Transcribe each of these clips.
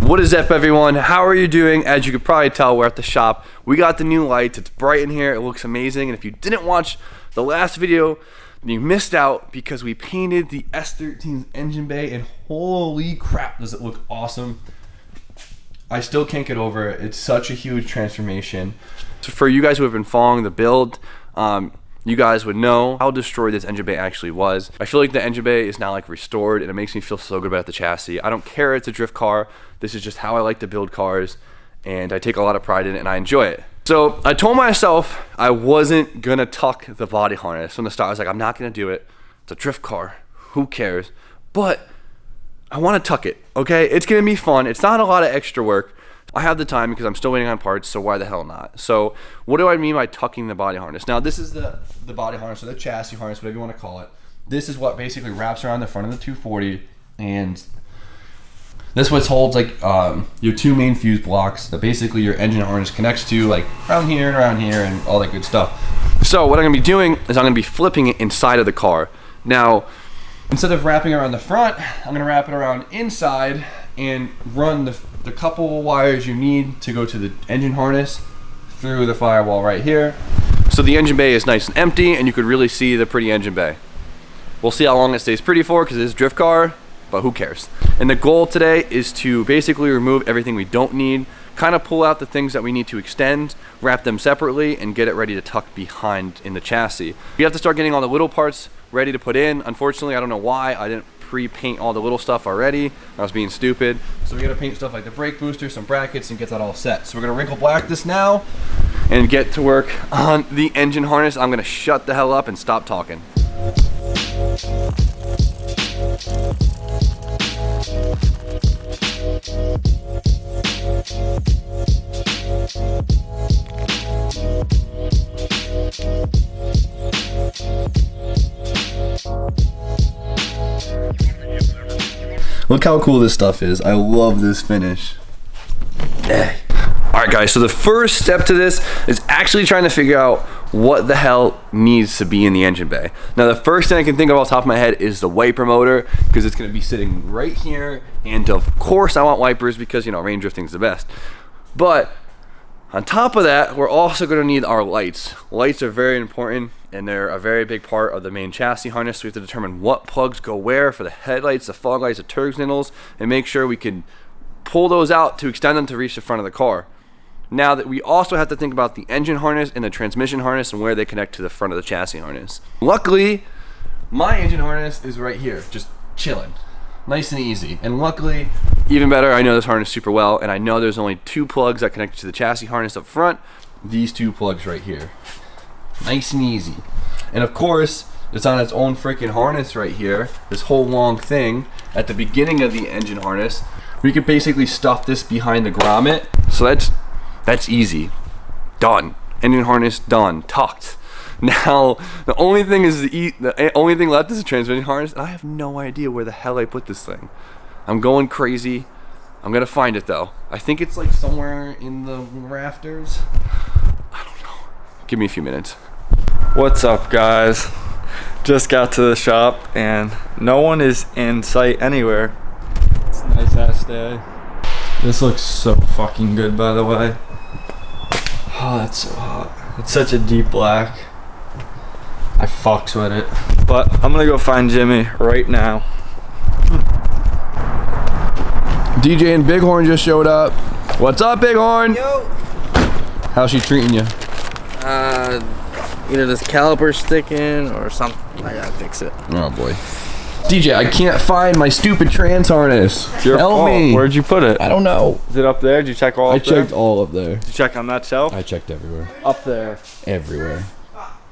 What is up, everyone? How are you doing? As you could probably tell, we're at the shop. We got the new lights. It's bright in here. It looks amazing. And if you didn't watch the last video, you missed out because we painted the S13's engine bay, and holy crap, does it look awesome. I still can't get over it. It's such a huge transformation. So for you guys who have been following the build, you guys would know how destroyed this engine bay actually was. I feel like the engine bay is now like restored, and it makes me feel so good about the chassis. I don't care it's a drift car. This is just how I like to build cars, and I take a lot of pride in it, and I enjoy it. So I told myself I wasn't gonna tuck the body harness from the start. I was like, I'm not gonna do it. It's a drift car. Who cares? But I want to tuck it, okay? It's gonna be fun. It's not a lot of extra work. I have the time because I'm still waiting on parts, so why the hell not? So what do I mean by tucking the body harness? Now this is the body harness, or the chassis harness, whatever you want to call it. This is what basically wraps around the front of the 240, and this what holds like your two main fuse blocks that basically your engine harness connects to, like around here and all that good stuff. So what I'm gonna be doing is I'm gonna be flipping it inside of the car. Now, instead of wrapping around the front, I'm gonna wrap it around inside and run the couple wires you need to go to the engine harness through the firewall right here. So the engine bay is nice and empty, and you could really see the pretty engine bay. We'll see how long it stays pretty for, because it is a drift car, but who cares? And the goal today is to basically remove everything we don't need, kind of pull out the things that we need to extend, wrap them separately, and get it ready to tuck behind in the chassis. We have to start getting all the little parts ready to put in. Unfortunately, I don't know why I didn't pre-paint all the little stuff already. I was being stupid. So we gotta paint stuff like the brake booster, some brackets, and get that all set. So we're gonna wrinkle black this now and get to work on the engine harness. I'm gonna shut the hell up and stop talking. Look how cool this stuff is. I love this finish. Alright guys, so the first step to this is actually trying to figure out what the hell needs to be in the engine bay. Now the first thing I can think of off the top of my head is the wiper motor, because it's going to be sitting right here, and of course I want wipers because, you know, rain drifting is the best. But on top of that, we're also going to need our lights. Lights are very important, and they're a very big part of the main chassis harness. So we have to determine what plugs go where for the headlights, the fog lights, the turn signals, and make sure we can pull those out to extend them to reach the front of the car. Now that we also have to think about the engine harness and the transmission harness and where they connect to the front of the chassis harness. Luckily, my engine harness is right here, just chilling. Nice and easy. And luckily, even better, I know this harness super well, and I know there's only two plugs that connect to the chassis harness up front. These two plugs right here. Nice and easy. And of course, it's on its own freaking harness right here, this whole long thing at the beginning of the engine harness. We could basically stuff this behind the grommet. So that's easy. Done. Engine harness done. Tucked. Now, the only thing is the only thing left is the transmission harness, and I have no idea where the hell I put this thing. I'm going crazy. I'm gonna find it though. I think it's like somewhere in the rafters. I don't know. Give me a few minutes. What's up, guys? Just got to the shop and no one is in sight anywhere. It's a nice ass day. This looks so fucking good, by the way. Oh, that's so hot. It's such a deep black. I fucks with it. But I'm gonna go find Jimmy right now. DJ and Bighorn just showed up. What's up, Bighorn? Yo. How's she treating you? Either this caliper's sticking or something. I gotta fix it. Oh boy. DJ, I can't find my stupid trans harness. Help me. Where'd you put it? I don't know. Is it up there? Did you check all I up there? checked all up there. Did you check on that shelf? I checked everywhere. Up there. Everywhere.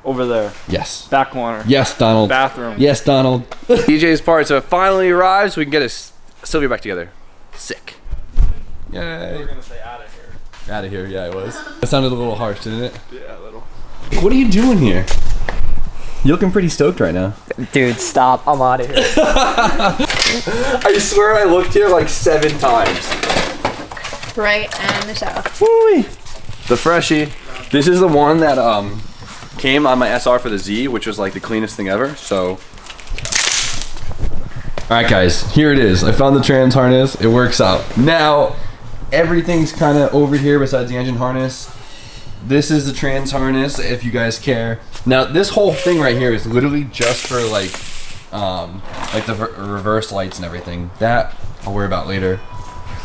Over there. Yes. Back corner. Yes, Donald. Bathroom. Yes, Donald. DJ's parts have finally arrived, so we can get his Sylvia back together. Sick. Yay. We're gonna say out of here. Out of here, yeah, it was. That sounded a little harsh, didn't it? Yeah, a little. What are you doing here? You're looking pretty stoked right now. Dude, stop. I'm out of here. I swear I looked here like 7 times. Right in the shower. Woo-wee. The Freshie. This is the one that came on my SR for the Z, which was like the cleanest thing ever. So Alright guys, here it is. I found the trans harness. It works out. Now, everything's kind of over here besides the engine harness. This is the trans harness, if you guys care. Now, this whole thing right here is literally just for like the reverse lights and everything. That I'll worry about later.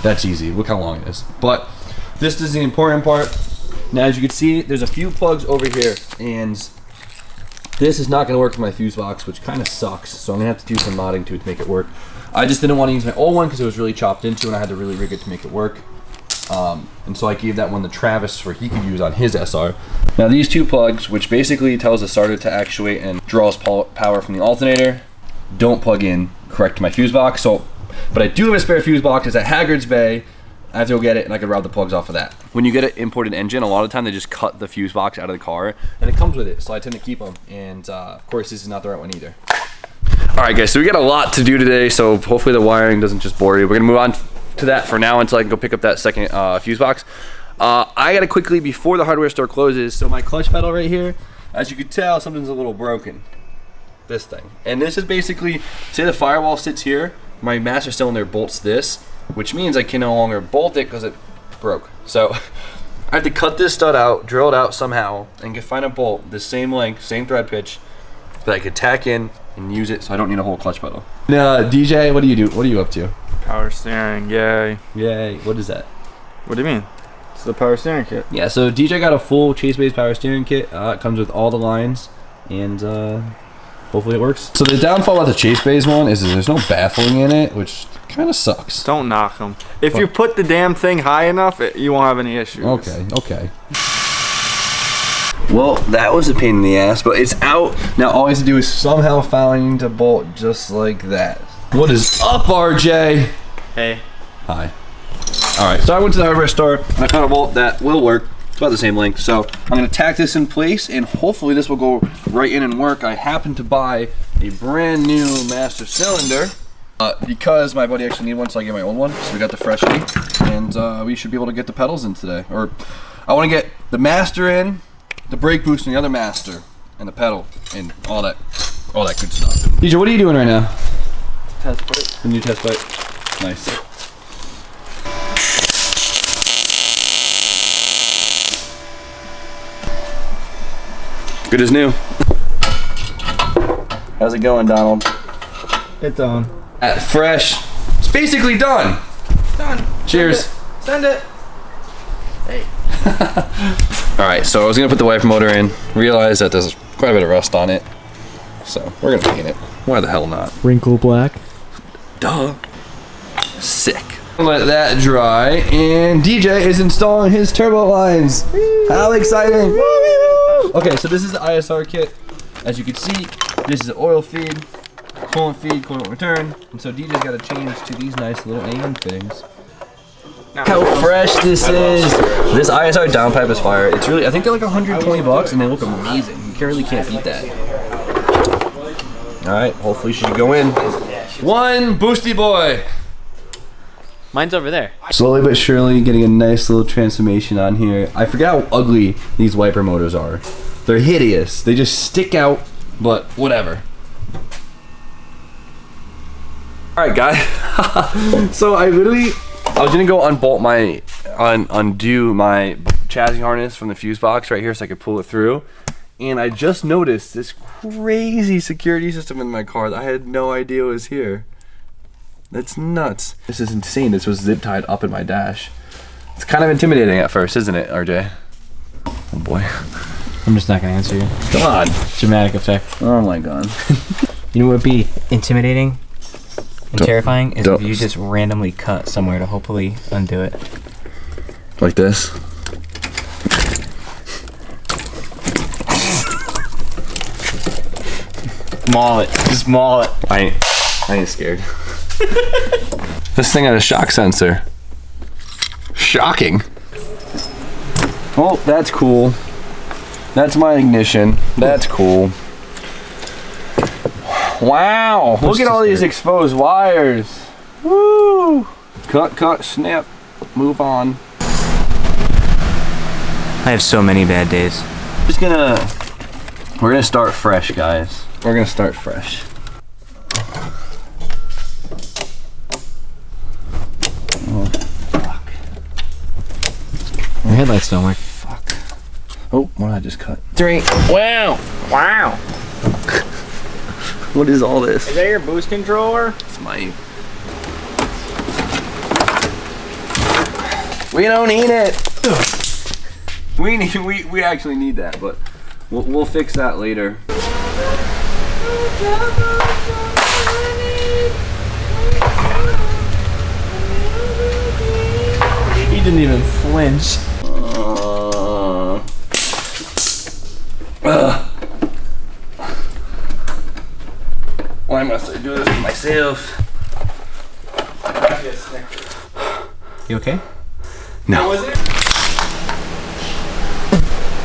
That's easy. Look how long it is. But this is the important part. Now, as you can see, there's a few plugs over here, and this is not going to work for my fuse box, which kind of sucks. So I'm going to have to do some modding to it to make it work. I just didn't want to use my old one because it was really chopped into, and I had to really rig it to make it work. And so I gave that one to Travis where he could use on his SR. Now these two plugs, which basically tells the starter to actuate and draws power from the alternator, don't plug in correct to my fuse box. So, but I do have a spare fuse box. It's at Haggard's Bay. I have to go get it, and I could route the plugs off of that. When you get an imported engine, a lot of the time they just cut the fuse box out of the car, and it comes with it, so I tend to keep them. And of course, this is not the right one either. All right, guys, so we got a lot to do today, so hopefully the wiring doesn't just bore you. We're gonna move on to that for now until I can go pick up that second fuse box. I gotta quickly, before the hardware store closes, so my clutch pedal right here, as you can tell, something's a little broken. This thing. And this is basically, say the firewall sits here, my master cylinder bolts this, which means I can no longer bolt it because it broke. So I have to cut this stud out, drill it out somehow, and find a bolt the same length, same thread pitch, that I could tack in and use it so I don't need a whole clutch pedal. Now, DJ, what do you do? What are you up to? Power steering, yay. Yay. What is that? What do you mean? It's the power steering kit. Yeah, so DJ got a full chase-based power steering kit. It comes with all the lines, and hopefully it works. So the downfall of the chase-based one is there's no baffling in it, which kind of sucks. Don't knock them. If you put the damn thing high enough, you won't have any issues. Okay. Well, that was a pain in the ass, but it's out. Now all I have to do is somehow find a bolt just like that. What is up, RJ? Hey. Hi. Alright, so I went to the hardware store and I found a bolt that will work. It's about the same length. So I'm going to tack this in place and hopefully this will go right in and work. I happen to buy a brand new master cylinder because my buddy actually needed one, so I get my old one. So we got the fresh one, and we should be able to get the pedals in today. Or I want to get the master in, the brake boost in the other master, and the pedal, and all that good stuff. DJ, what are you doing right now? Test plate. The new test plate. Nice. Good as new. How's it going, Donald? It's on. At fresh. It's basically done. Done. Cheers. Send it. Hey. Alright, so I was gonna put the wiper motor in, realized that there's quite a bit of rust on it. So we're gonna paint it. Why the hell not? Wrinkle black. Duh. Sick. Let that dry, and DJ is installing his turbo lines. How exciting! Okay, so this is the ISR kit. As you can see, this is the oil feed, coolant return, and so DJ's got to change to these nice little AM fittings. How fresh this is! This ISR downpipe is fire. It's really, I think they're like 120 bucks, and they look amazing. You really can't beat that. All right, hopefully she should go in. One boosty boy. Mine's over there. Slowly but surely getting a nice little transformation on here. I forgot how ugly these wiper motors are. They're hideous. They just stick out, but whatever. Alright guys, so I was gonna go unbolt undo my chassis harness from the fuse box right here so I could pull it through. And I just noticed this crazy security system in my car that I had no idea was here. That's nuts. This is insane. This was zip tied up in my dash. It's kind of intimidating at first, isn't it, RJ? Oh boy. I'm just not gonna answer you. Come on. Dramatic effect. Oh my god. You know what would be intimidating and terrifying is don't. if you just randomly cut somewhere to hopefully undo it. Like this? Maul it. Just maul it. I ain't scared. This thing had a shock sensor. Shocking. Oh, that's cool. That's my ignition. That's cool. Wow. Look at all these exposed wires. Woo. Cut, snip. Move on. I have so many bad days. We're gonna start fresh, guys. We're gonna start fresh. headlights don't work. Fuck. Oh, what did I just cut? 3. Wow. Wow. What is all this? Is that your boost controller? It's my... We don't need it. We actually need that, but we'll fix that later. He didn't even flinch. Why must I do this to myself? You okay? No.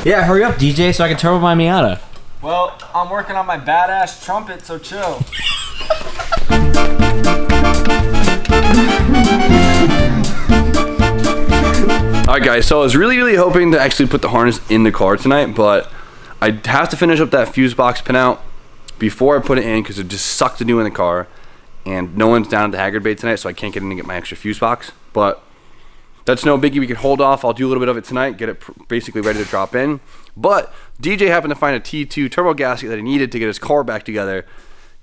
Yeah, hurry up, DJ, so I can turbo my Miata. Well, I'm working on my badass trumpet, so chill. Alright guys, so I was really hoping to actually put the harness in the car tonight, but I have to finish up that fuse box pinout before I put it in because it just sucked to do in the car, and no one's down at the Haggard Bay tonight, so I can't get in and get my extra fuse box. But that's no biggie. We can hold off. I'll do a little bit of it tonight, get it basically ready to drop in. But DJ happened to find a T2 turbo gasket that he needed to get his car back together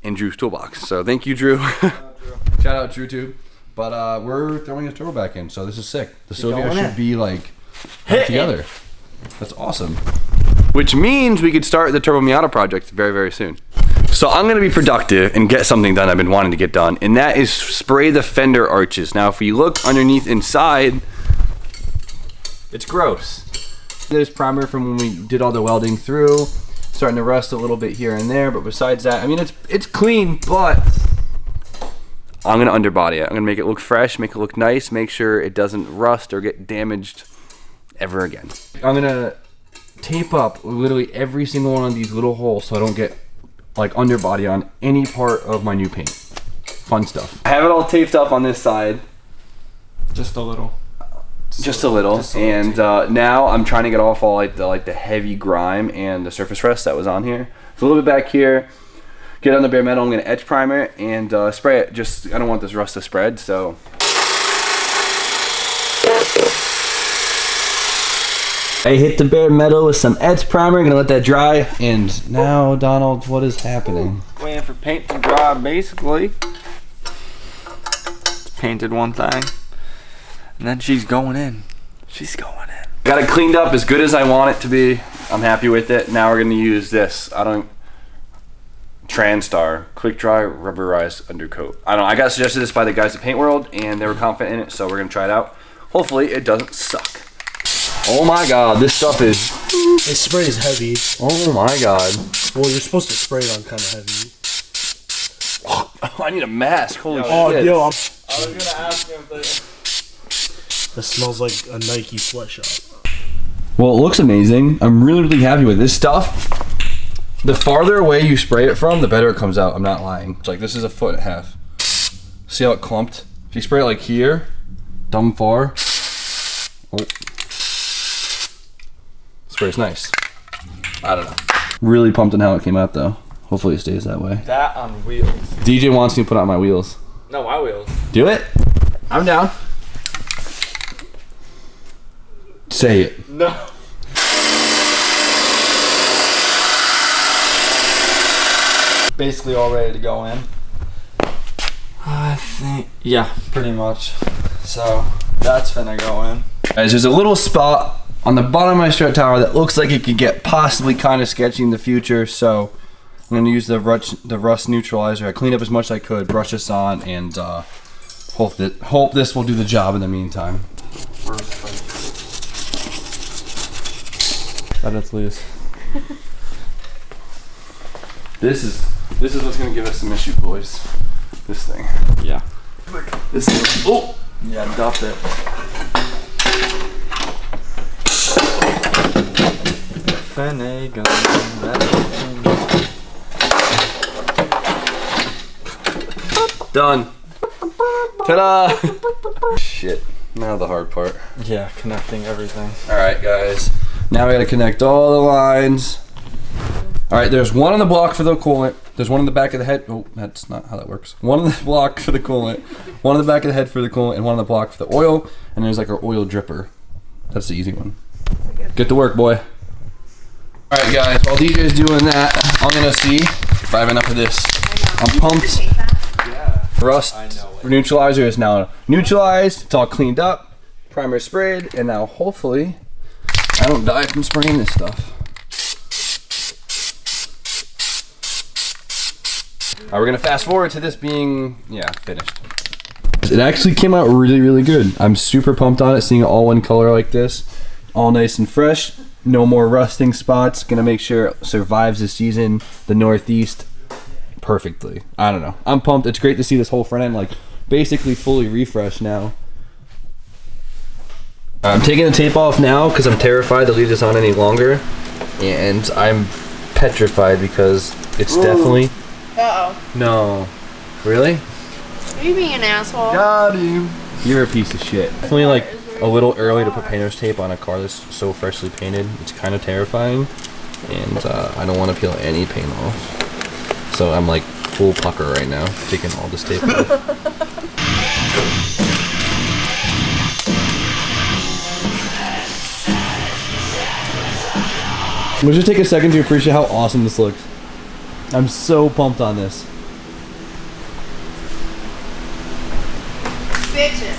in Drew's toolbox. So thank you, Drew. Shout out Drew too. But we're throwing his turbo back in, so this is sick. The Sylvia should be like together. That's awesome. Which means we could start the Turbo Miata project very soon. So I'm gonna be productive and get something done I've been wanting to get done, and that is spray the fender arches. Now if we look underneath inside, it's gross. There's primer from when we did all the welding through, starting to rust a little bit here and there, but besides that, I mean, it's clean, but I'm gonna underbody it. I'm gonna make it look fresh, make it look nice, make sure it doesn't rust or get damaged ever again. I'm gonna tape up literally every single one of these little holes so I don't get like underbody on any part of my new paint. Fun stuff. I have it all taped up on this side. Just a little. Just a little. And now I'm trying to get off all like the heavy grime and the surface rust that was on here. So a little bit back here. Get on the bare metal. I'm gonna etch primer and spray it. Just I don't want this rust to spread, so. I hit the bare metal with some etch primer. Gonna let that dry. And now, Donald, what is happening? Waiting for paint to dry, basically. Painted one thing. And then she's going in. She's going in. Got it cleaned up as good as I want it to be. I'm happy with it. Now we're gonna use this. Transtar Quick Dry Rubberized Undercoat. I got suggested this by the guys at Paint World, and they were confident in it, so we're gonna try it out. Hopefully it doesn't suck. Oh my god, this stuff is... This spray is heavy. Oh my god. Well, you're supposed to spray it on kind of heavy. I need a mask, holy shit. Oh, yo, I was gonna ask him if that smells like a Nike sweatshop. Well, it looks amazing. I'm really happy with this stuff. The farther away you spray it from, the better it comes out. I'm not lying. It's like this is 1.5 feet. See how it clumped? If you spray it like here, dumb far. Oh. Spray's nice. I don't know. Really pumped on how it came out though. Hopefully it stays that way. that on wheels. DJ wants me to put on my wheels. No, my wheels. Do it? I'm down. Say it. No. Basically all ready to go in. I think, yeah, pretty much. So that's finna go in. Guys, there's a little spot on the bottom of my strut tower that looks like it could get possibly kind of sketchy in the future, so I'm gonna use the rust neutralizer. I cleaned up as much as I could, brush this on, and hope this will do the job in the meantime. That it's loose. This is what's gonna give us some issue, boys. This thing. Yeah. This thing. Oh! Yeah, dumped it. Finnegan. Done. Ta-da! Shit. Now the hard part. Yeah, connecting everything. Alright guys, now we gotta connect all the lines. Alright, there's one on the block for the coolant. There's one in the back of the head. Oh, that's not how that works. One on the block for the coolant, one on the back of the head for the coolant, and one on the block for the oil. And there's like our oil dripper. That's the easy one. Get to work, boy. All right, guys. While DJ's doing that, I'm gonna see if I have enough of this. I'm pumped. Rust neutralizer is now neutralized. It's all cleaned up. Primer sprayed, and now hopefully I don't die from spraying this stuff. All right, we're gonna fast forward to this being, finished. It actually came out really, really good. I'm super pumped on it, seeing it all one color like this. All nice and fresh. No more rusting spots. Gonna make sure it survives the season, the Northeast, perfectly. I don't know. I'm pumped. It's great to see this whole front end like basically fully refreshed now. I'm taking the tape off now because I'm terrified to leave this on any longer. And I'm petrified because it's definitely... Uh-oh. No. Really? Are you being an asshole? Got him. You're a piece of shit. Definitely like a little early to put painter's tape on a car that's so freshly painted. It's kind of terrifying. And I don't want to peel any paint off. So I'm like full pucker right now, taking all this tape off. Let's just take a second to appreciate how awesome this looks. I'm so pumped on this. Bitchin'.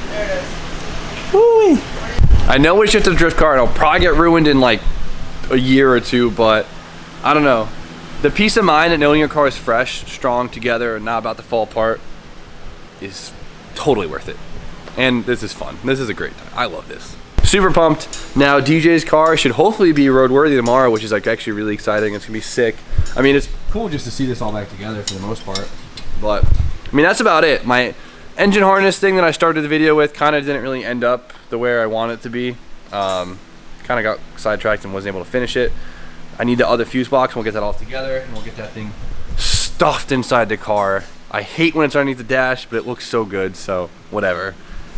There it is. Woo-wee. I know it's just a drift car and it'll probably get ruined in like a year or two, but I don't know. The peace of mind that knowing your car is fresh, strong together, and not about to fall apart is totally worth it. And this is fun. This is a great time. I love this. Super pumped. Now DJ's car should hopefully be roadworthy tomorrow, which is like actually really exciting. It's gonna be sick. I mean, it's cool just to see this all back together for the most part. But I mean, that's about it. My engine harness thing that I started the video with kind of didn't really end up the way I want it to be. Kind of got sidetracked and wasn't able to finish it. I need the other fuse box, and we'll get that all together, and we'll get that thing stuffed inside the car. I hate when it's underneath the dash, but it looks so good, so whatever.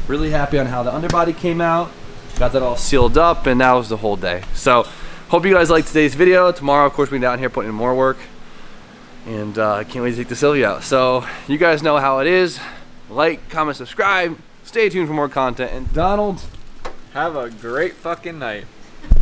Really happy on how the underbody came out. Got that all sealed up, and that was the whole day. So hope you guys liked today's video. Tomorrow, of course, we'll be down here putting in more work, and I can't wait to take the Sylvia out. So you guys know how it is. Like, comment, subscribe. Stay tuned for more content. And Donald, Have a great fucking night.